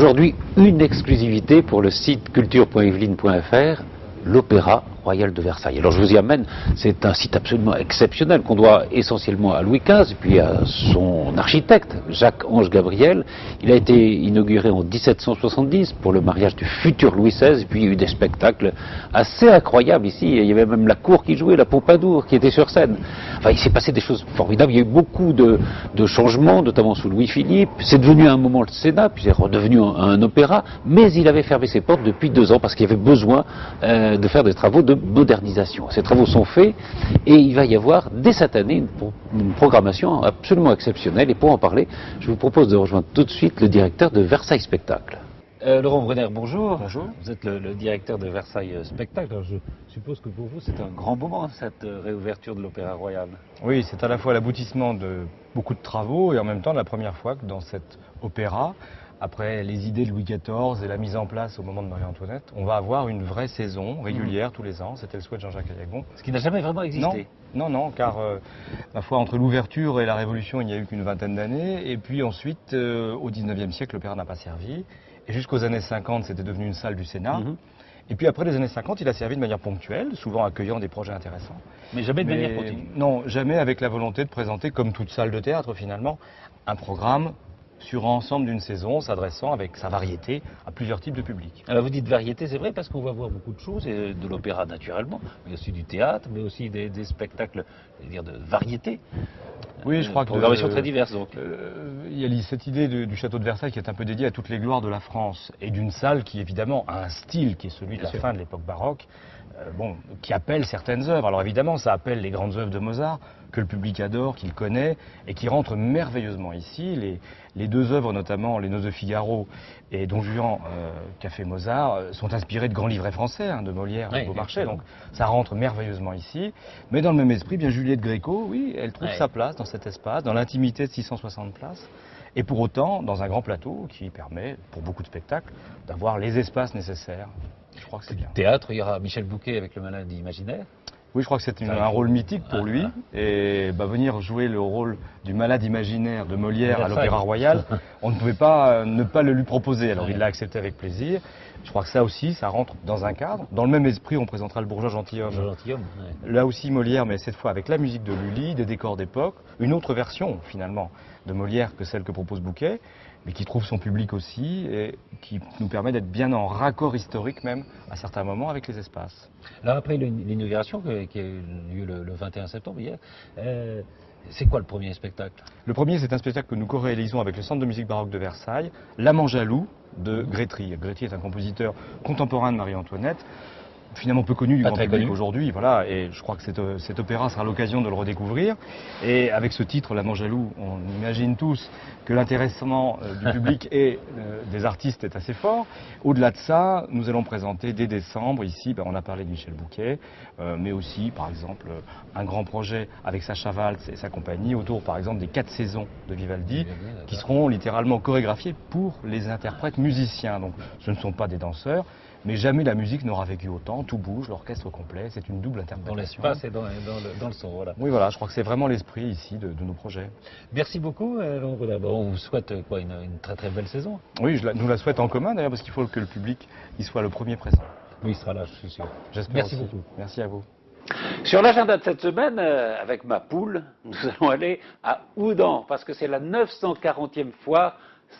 Aujourd'hui, une exclusivité pour le site culture.yveline.fr, l'Opéra Royal de Versailles. Alors je vous y amène, c'est un site absolument exceptionnel qu'on doit essentiellement à Louis XV et puis à son architecte, Jacques-Ange Gabriel. Il a été inauguré en 1770 pour le mariage du futur Louis XVI et puis il y a eu des spectacles assez incroyables ici. Il y avait même la cour qui jouait, la Pompadour qui était sur scène. Enfin, il s'est passé des choses formidables. Il y a eu beaucoup de changements, notamment sous Louis-Philippe. C'est devenu à un moment le Sénat, puis c'est redevenu un opéra, mais il avait fermé ses portes depuis 2 ans parce qu'il y avait besoin de faire des travaux de modernisation. Ces travaux sont faits et il va y avoir dès cette année une programmation absolument exceptionnelle. Et pour en parler, je vous propose de rejoindre tout de suite le directeur de Versailles Spectacle. Laurent Brunner, bonjour. Bonjour. Vous êtes le directeur de Versailles Spectacle. Alors je suppose que pour vous c'est un grand moment cette réouverture de l'Opéra Royal. Oui, c'est à la fois l'aboutissement de beaucoup de travaux et en même temps la première fois que dans cet opéra, après les idées de Louis XIV et la mise en place au moment de Marie-Antoinette, on va avoir une vraie saison régulière tous les ans. C'était le souhait de Jean-Jacques Ayagon. Ce qui n'a jamais vraiment existé. Non, car ma foi, entre l'ouverture et la Révolution, il n'y a eu qu'une vingtaine d'années. Et puis ensuite, au XIXe siècle, l'opéra n'a pas servi. Et jusqu'aux années 50, c'était devenu une salle du Sénat. Et puis après les années 50, il a servi de manière ponctuelle, souvent accueillant des projets intéressants. Mais jamais de manière continue. Non, jamais avec la volonté de présenter, comme toute salle de théâtre finalement, un programme sur l'ensemble d'une saison, s'adressant avec sa variété à plusieurs types de publics. Alors vous dites variété, c'est vrai, parce qu'on va voir beaucoup de choses, et de l'opéra naturellement, mais aussi du théâtre, mais aussi des spectacles, je veux dire, de variété. Oui, je crois que... Programmation très diverse, donc. Il y a cette idée du château de Versailles qui est un peu dédiée à toutes les gloires de la France, et d'une salle qui, évidemment, a un style qui est celui de la fin de l'époque baroque, qui appelle certaines œuvres. Alors évidemment, ça appelle les grandes œuvres de Mozart, que le public adore, qu'il connaît, et qui rentrent merveilleusement ici. Les 2 œuvres, notamment Les Noces de Figaro et Don Juan, qu'a fait Mozart, sont inspirées de grands livrets français, de Molière et de Beaumarchais, donc ça rentre merveilleusement ici. Mais dans le même esprit, bien Juliette Gréco, oui, elle trouve sa place dans cet espace, dans l'intimité de 660 places, et pour autant, dans un grand plateau qui permet, pour beaucoup de spectacles, d'avoir les espaces nécessaires. Je crois que c'est bien. Théâtre, il y aura Michel Bouquet avec le Malade imaginaire. Oui, je crois que c'est un rôle mythique pour lui. Et venir jouer le rôle du malade imaginaire de Molière à l'Opéra Royal, on ne pouvait pas ne pas le lui proposer. Alors il l'a accepté avec plaisir. Je crois que ça aussi, ça rentre dans un cadre. Dans le même esprit, on présentera le Bourgeois gentilhomme. Là aussi Molière, mais cette fois avec la musique de Lully, des décors d'époque. Une autre version, finalement, de Molière que celle que propose Bouquet, mais qui trouve son public aussi et qui nous permet d'être bien en raccord historique même à certains moments avec les espaces. Alors après l'inauguration qui a eu lieu le 21 septembre hier, c'est quoi le premier spectacle? Le premier, c'est un spectacle que nous co-réalisons avec le Centre de musique baroque de Versailles, L'Amant jaloux de Grétry. Grétry est un compositeur contemporain de Marie-Antoinette, finalement peu connu du grand public aujourd'hui, voilà, et je crois que cet opéra sera l'occasion de le redécouvrir. Et avec ce titre, L'Amant jaloux, on imagine tous que l'intéressement du public et des artistes est assez fort. Au-delà de ça, nous allons présenter dès décembre, ici, on a parlé de Michel Bouquet, mais aussi, par exemple, un grand projet avec Sacha Valls et sa compagnie, autour, par exemple, des 4 saisons de Vivaldi, qui seront littéralement chorégraphiées pour les interprètes musiciens. Donc, ce ne sont pas des danseurs, mais jamais la musique n'aura vécu autant, tout bouge, l'orchestre complet, c'est une double interprétation. Dans l'espace et dans le son, voilà. Oui, voilà, je crois que c'est vraiment l'esprit ici de nos projets. Merci beaucoup, Laurent Brunner. On vous souhaite une très très belle saison. Oui, nous la souhaite en commun d'ailleurs, parce qu'il faut que le public y soit le premier présent. Oui, il sera là, je suis sûr. J'espère. Merci aussi. beaucoup. Merci à vous. Sur l'agenda de cette semaine, avec ma poule, nous allons aller à Houdan, parce que c'est la 940e fois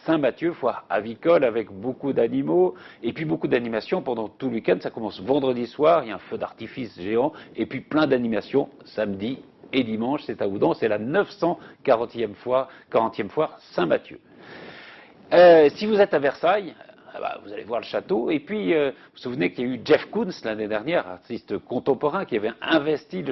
Saint-Mathieu, foire avicole avec beaucoup d'animaux et puis beaucoup d'animations pendant tout le week-end. Ça commence vendredi soir, il y a un feu d'artifice géant et puis plein d'animations samedi et dimanche. C'est à Houdan, c'est la 940e foire Saint-Mathieu. Si vous êtes à Versailles, vous allez voir le château. Et puis, vous vous souvenez qu'il y a eu Jeff Koons l'année dernière, artiste contemporain, qui avait investi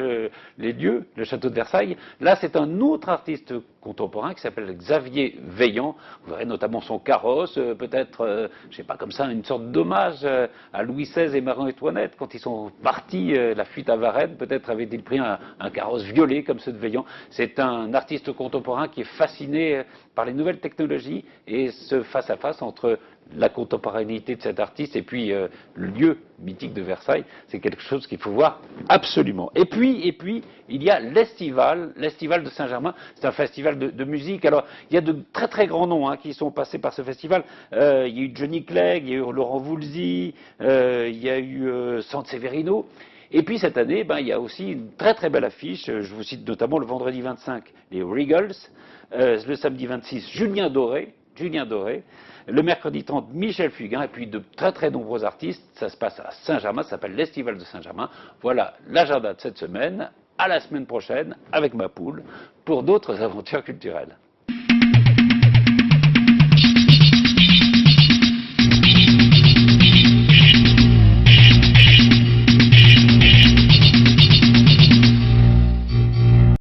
les lieux, le château de Versailles. Là, c'est un autre artiste contemporain qui s'appelle Xavier Veillant. Vous verrez notamment son carrosse, peut-être, je sais pas, comme ça, une sorte d'hommage à Louis XVI et Marie-Antoinette quand ils sont partis, la fuite à Varennes. Peut-être avait-il pris un carrosse violet comme ceux de Veillant. C'est un artiste contemporain qui est fasciné par les nouvelles technologies et ce face-à-face entre la contemporanéité de cet artiste et puis le lieu mythique de Versailles, c'est quelque chose qu'il faut voir absolument. Et puis, il y a l'Estival de Saint-Germain. C'est un festival festival de musique. Alors, il y a de très très grands noms hein, qui sont passés par ce festival. Il y a eu Johnny Clegg, il y a eu Laurent Voulzy, il y a eu Sanseverino. Et puis cette année, il y a aussi une très très belle affiche. Je vous cite notamment le vendredi 25, les Regals, le samedi 26, Julien Doré. Le mercredi 30, Michel Fugain, et puis de très très nombreux artistes. Ça se passe à Saint-Germain, ça s'appelle l'Estival de Saint-Germain. Voilà l'agenda de cette semaine. À la semaine prochaine avec ma poule pour d'autres aventures culturelles.